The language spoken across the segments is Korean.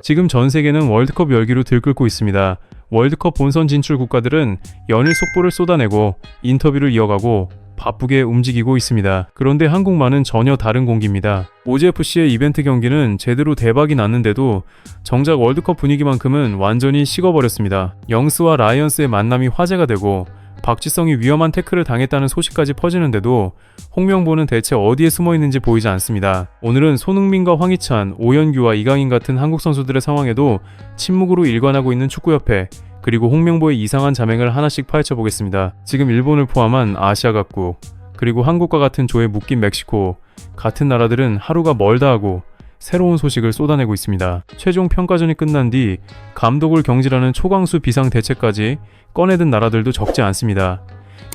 지금 전 세계는 월드컵 열기로 들끓고 있습니다. 월드컵 본선 진출 국가들은 연일 속보를 쏟아내고 인터뷰를 이어가고 바쁘게 움직이고 있습니다. 그런데 한국만은 전혀 다른 공기입니다. OGFC의 이벤트 경기는 제대로 대박이 났는데도 정작 월드컵 분위기만큼은 완전히 식어버렸습니다. 영스와 라이언스의 만남이 화제가 되고 박지성이 위험한 태클을 당했다는 소식까지 퍼지는데도 홍명보는 대체 어디에 숨어있는지 보이지 않습니다. 오늘은 손흥민과 황희찬, 오연규와 이강인 같은 한국 선수들의 상황에도 침묵으로 일관하고 있는 축구협회, 그리고 홍명보의 이상한 자맹을 하나씩 파헤쳐보겠습니다. 지금 일본을 포함한 아시아 각국, 그리고 한국과 같은 조에 묶인 멕시코, 같은 나라들은 하루가 멀다 하고 새로운 소식을 쏟아내고 있습니다. 최종 평가전이 끝난 뒤 감독을 경질하는 초강수 비상대책까지 꺼내든 나라들도 적지 않습니다.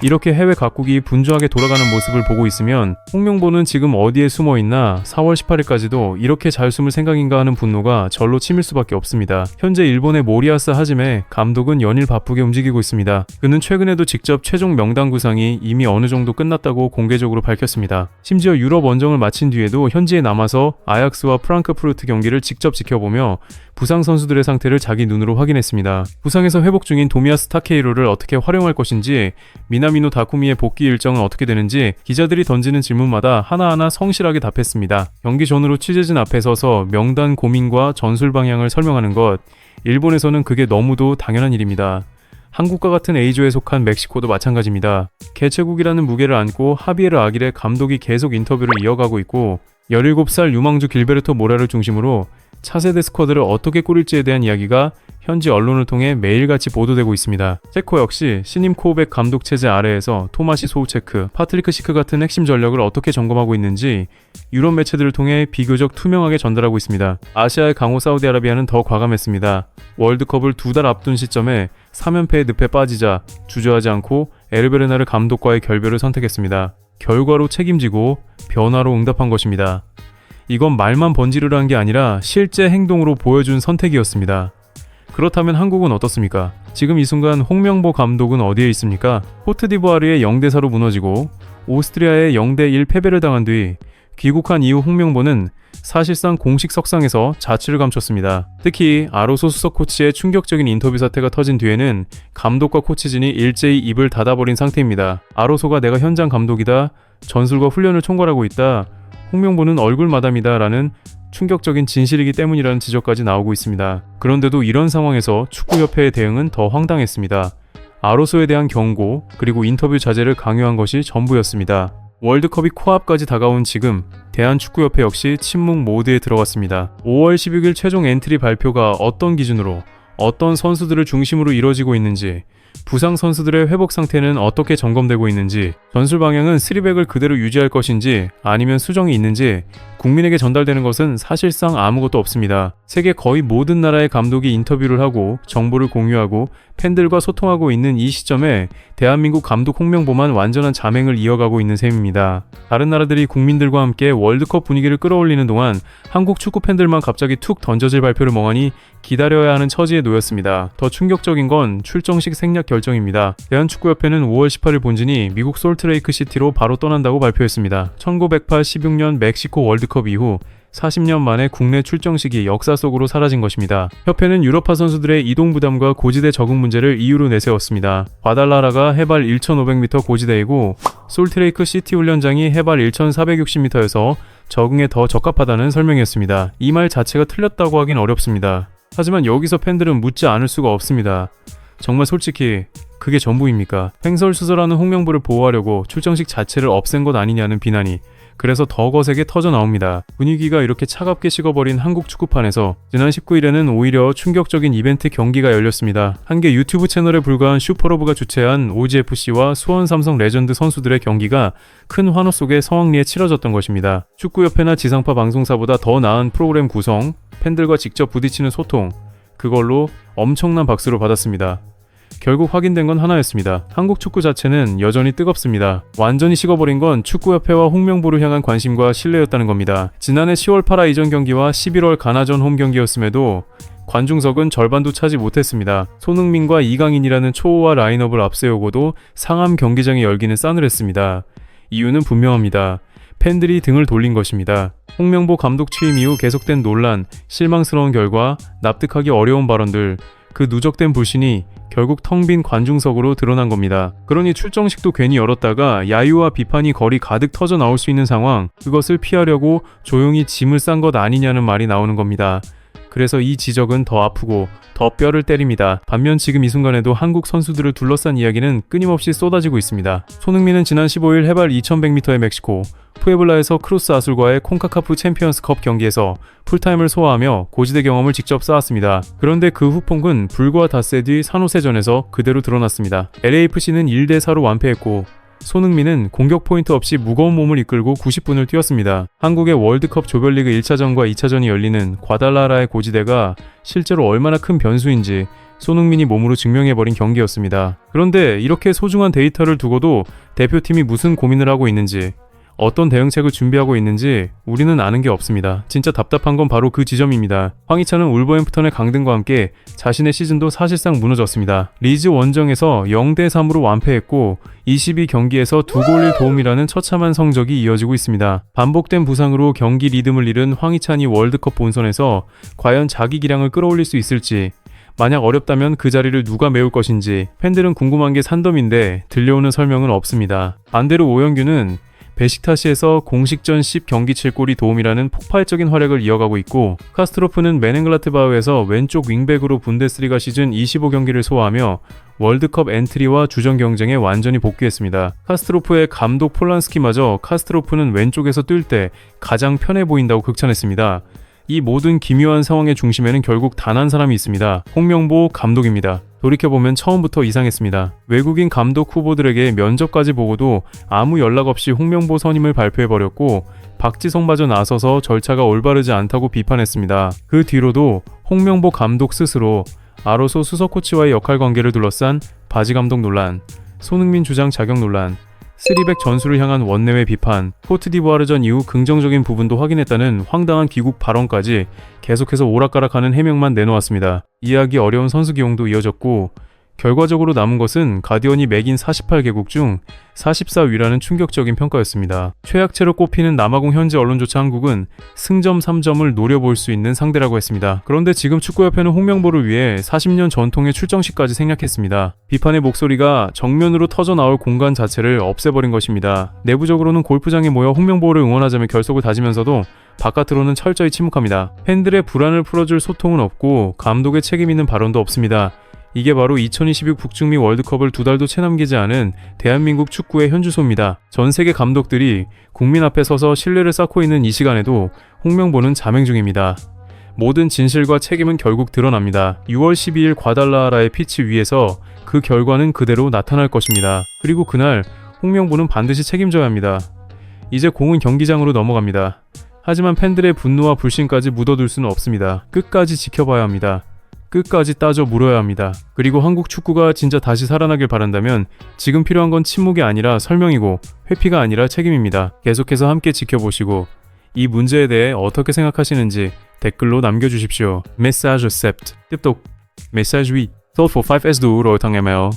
이렇게 해외 각국이 분주하게 돌아가는 모습을 보고 있으면 홍명보는 지금 어디에 숨어있나 4월 18일까지도 이렇게 잘 숨을 생각인가 하는 분노가 절로 치밀 수밖에 없습니다. 현재 일본의 모리야스 하지메 감독은 연일 바쁘게 움직이고 있습니다. 그는 최근에도 직접 최종 명단 구상이 이미 어느 정도 끝났다고 공개적으로 밝혔습니다. 심지어 유럽 원정을 마친 뒤에도 현지에 남아서 아약스와 프랑크푸르트 경기를 직접 지켜보며 부상 선수들의 상태를 자기 눈으로 확인했습니다. 부상에서 회복 중인 도미야스 타케이로를 어떻게 활용할 것인지, 미나미노 다쿠미의 복귀 일정은 어떻게 되는지 기자들이 던지는 질문마다 하나하나 성실하게 답했습니다. 경기 전후로 취재진 앞에 서서 명단 고민과 전술 방향을 설명하는 것, 일본에서는 그게 너무도 당연한 일입니다. 한국과 같은 A조에 속한 멕시코도 마찬가지입니다. 개최국이라는 무게를 안고 하비에르 아길의 감독이 계속 인터뷰를 이어가고 있고 17살 유망주 길베르토 모라를 중심으로 차세대 스쿼드를 어떻게 꾸릴지에 대한 이야기가 현지 언론을 통해 매일같이 보도되고 있습니다. 체코 역시 신임 코우백 감독 체제 아래에서 토마시 소우체크, 파트리크 시크 같은 핵심 전력을 어떻게 점검하고 있는지 유럽 매체들을 통해 비교적 투명하게 전달하고 있습니다. 아시아의 강호 사우디아라비아는 더 과감했습니다. 월드컵을 2달 앞둔 시점에 3연패의 늪에 빠지자 주저하지 않고 에르베르나르 감독과의 결별을 선택했습니다. 결과로 책임지고 변화로 응답한 것입니다. 이건 말만 번지르르한 게 아니라 실제 행동으로 보여준 선택이었습니다. 그렇다면 한국은 어떻습니까? 지금 이 순간 홍명보 감독은 어디에 있습니까? 코트디부아르의 0대4로 무너지고 오스트리아의 0대1 패배를 당한 뒤 귀국한 이후 홍명보는 사실상 공식 석상에서 자취를 감췄습니다. 특히 아로소 수석 코치의 충격적인 인터뷰 사태가 터진 뒤에는 감독과 코치진이 일제히 입을 닫아버린 상태입니다. 아로소가 내가 현장 감독이다, 전술과 훈련을 총괄하고 있다, 홍명보는 얼굴 마담이다 라는 충격적인 진실이기 때문이라는 지적까지 나오고 있습니다. 그런데도 이런 상황에서 축구협회의 대응은 더 황당했습니다. 아로소에 대한 경고, 그리고 인터뷰 자제를 강요한 것이 전부였습니다. 월드컵이 코앞까지 다가온 지금 대한축구협회 역시 침묵 모드에 들어갔습니다. 5월 16일 최종 엔트리 발표가 어떤 기준으로 어떤 선수들을 중심으로 이뤄지고 있는지, 부상 선수들의 회복 상태는 어떻게 점검되고 있는지, 전술 방향은 3백을 그대로 유지할 것인지 아니면 수정이 있는지 국민에게 전달되는 것은 사실상 아무것도 없습니다. 세계 거의 모든 나라의 감독이 인터뷰를 하고 정보를 공유하고 팬들과 소통하고 있는 이 시점에 대한민국 감독 홍명보만 완전한 자맹을 이어가고 있는 셈입니다. 다른 나라들이 국민들과 함께 월드컵 분위기를 끌어올리는 동안 한국 축구 팬들만 갑자기 툭 던져질 발표를 멍하니 기다려야 하는 처지에 놓였습니다. 더 충격적인 건 출정식 생략 결정입니다. 대한축구협회는 5월 18일 본진이 미국 솔트레이크 시티로 바로 떠난다고 발표했습니다. 1986년 멕시코 월드컵 이후 40년 만에 국내 출정식이 역사 속으로 사라진 것입니다. 협회는 유럽파 선수들의 이동 부담과 고지대 적응 문제를 이유로 내세웠습니다. 과달라라가 해발 1,500m 고지대이고 솔트레이크 시티 훈련장이 해발 1,460m여서 적응에 더 적합하다는 설명이었습니다. 이 말 자체가 틀렸다고 하긴 어렵습니다. 하지만 여기서 팬들은 묻지 않을 수가 없습니다. 정말 솔직히 그게 전부입니까? 횡설수설하는 홍명보를 보호하려고 출정식 자체를 없앤 것 아니냐는 비난이 그래서 더 거세게 터져 나옵니다. 분위기가 이렇게 차갑게 식어버린 한국 축구판에서 지난 19일에는 오히려 충격적인 이벤트 경기가 열렸습니다. 한 개 유튜브 채널에 불과한 슈퍼러브가 주최한 OGFC와 수원 삼성 레전드 선수들의 경기가 큰 환호 속에 성황리에 치러졌던 것입니다. 축구협회나 지상파 방송사보다 더 나은 프로그램 구성, 팬들과 직접 부딪히는 소통, 그걸로 엄청난 박수를 받았습니다. 결국 확인된 건 하나였습니다. 한국 축구 자체는 여전히 뜨겁습니다. 완전히 식어버린 건 축구협회와 홍명보를 향한 관심과 신뢰였다는 겁니다. 지난해 10월 파라 이전 경기와 11월 가나전 홈 경기였음에도 관중석은 절반도 차지 못했습니다. 손흥민과 이강인이라는 초호화 라인업을 앞세우고도 상암 경기장의 열기는 싸늘했습니다. 이유는 분명합니다. 팬들이 등을 돌린 것입니다. 홍명보 감독 취임 이후 계속된 논란, 실망스러운 결과, 납득하기 어려운 발언들, 그 누적된 불신이 결국 텅 빈 관중석으로 드러난 겁니다. 그러니 출정식도 괜히 열었다가 야유와 비판이 거리 가득 터져 나올 수 있는 상황, 그것을 피하려고 조용히 짐을 싼 것 아니냐는 말이 나오는 겁니다. 그래서 이 지적은 더 아프고 더 뼈를 때립니다. 반면 지금 이 순간에도 한국 선수들을 둘러싼 이야기는 끊임없이 쏟아지고 있습니다. 손흥민은 지난 15일 해발 2100m의 멕시코 푸에블라에서 크루스 아술과의 콘카카프 챔피언스컵 경기에서 풀타임을 소화하며 고지대 경험을 직접 쌓았습니다. 그런데 그 후폭은 불과 닷새 뒤 산호세전에서 그대로 드러났습니다. LAFC는 1대4로 완패했고 손흥민은 공격 포인트 없이 무거운 몸을 이끌고 90분을 뛰었습니다. 한국의 월드컵 조별리그 1차전과 2차전이 열리는 과달라라의 고지대가 실제로 얼마나 큰 변수인지 손흥민이 몸으로 증명해버린 경기였습니다. 그런데 이렇게 소중한 데이터를 두고도 대표팀이 무슨 고민을 하고 있는지, 어떤 대응책을 준비하고 있는지 우리는 아는 게 없습니다. 진짜 답답한 건 바로 그 지점입니다. 황희찬은 울버햄프턴의 강등과 함께 자신의 시즌도 사실상 무너졌습니다. 리즈 원정에서 0대3으로 완패했고 22경기에서 2골 1도움이라는 처참한 성적이 이어지고 있습니다. 반복된 부상으로 경기 리듬을 잃은 황희찬이 월드컵 본선에서 과연 자기 기량을 끌어올릴 수 있을지, 만약 어렵다면 그 자리를 누가 메울 것인지 팬들은 궁금한 게 산더미인데 들려오는 설명은 없습니다. 반대로 오영규는 베식타시에서 공식전 10경기 7골이 도움이라는 폭발적인 활약을 이어가고 있고, 카스트로프는 메넨글라트바흐에서 왼쪽 윙백으로 분데스리가 시즌 25경기를 소화하며 월드컵 엔트리와 주전 경쟁에 완전히 복귀했습니다. 카스트로프의 감독 폴란스키마저 카스트로프는 왼쪽에서 뛸 때 가장 편해 보인다고 극찬했습니다. 이 모든 기묘한 상황의 중심에는 결국 단 한 사람이 있습니다. 홍명보 감독입니다. 돌이켜보면 처음부터 이상했습니다. 외국인 감독 후보들에게 면접까지 보고도 아무 연락 없이 홍명보 선임을 발표해버렸고 박지성마저 나서서 절차가 올바르지 않다고 비판했습니다. 그 뒤로도 홍명보 감독 스스로 아로소 수석 코치와의 역할 관계를 둘러싼 바지 감독 논란, 손흥민 주장 자격 논란, 쓰리백 전술을 향한 원내외 비판, 코트디부아르전 이후 긍정적인 부분도 확인했다는 황당한 귀국 발언까지 계속해서 오락가락하는 해명만 내놓았습니다. 이해하기 어려운 선수 기용도 이어졌고 결과적으로 남은 것은 가디언이 매긴 48개국 중 44위라는 충격적인 평가였습니다. 최약체로 꼽히는 남아공 현지 언론조차 한국은 승점 3점을 노려볼 수 있는 상대라고 했습니다. 그런데 지금 축구협회는 홍명보를 위해 40년 전통의 출정식까지 생략했습니다. 비판의 목소리가 정면으로 터져나올 공간 자체를 없애버린 것입니다. 내부적으로는 골프장에 모여 홍명보를 응원하자며 결속을 다지면서도 바깥으로는 철저히 침묵합니다. 팬들의 불안을 풀어줄 소통은 없고 감독의 책임 있는 발언도 없습니다. 이게 바로 2022 북중미 월드컵을 2달도 채 남기지 않은 대한민국 축구의 현주소입니다. 전 세계 감독들이 국민 앞에 서서 신뢰를 쌓고 있는 이 시간에도 홍명보는 자맹 중입니다. 모든 진실과 책임은 결국 드러납니다. 6월 12일 과달라하라의 피치 위에서 그 결과는 그대로 나타날 것입니다. 그리고 그날 홍명보는 반드시 책임져야 합니다. 이제 공은 경기장으로 넘어갑니다. 하지만 팬들의 분노와 불신까지 묻어둘 수는 없습니다. 끝까지 지켜봐야 합니다. 끝까지 따져 물어야 합니다. 그리고 한국 축구가 진짜 다시 살아나길 바란다면 지금 필요한 건 침묵이 아니라 설명이고 회피가 아니라 책임입니다. 계속해서 함께 지켜보시고 이 문제에 대해 어떻게 생각하시는지 댓글로 남겨주십시오. Message accept. tiếp tục. Message oui. Tốt for 5S đủ rồi thằng em ơi.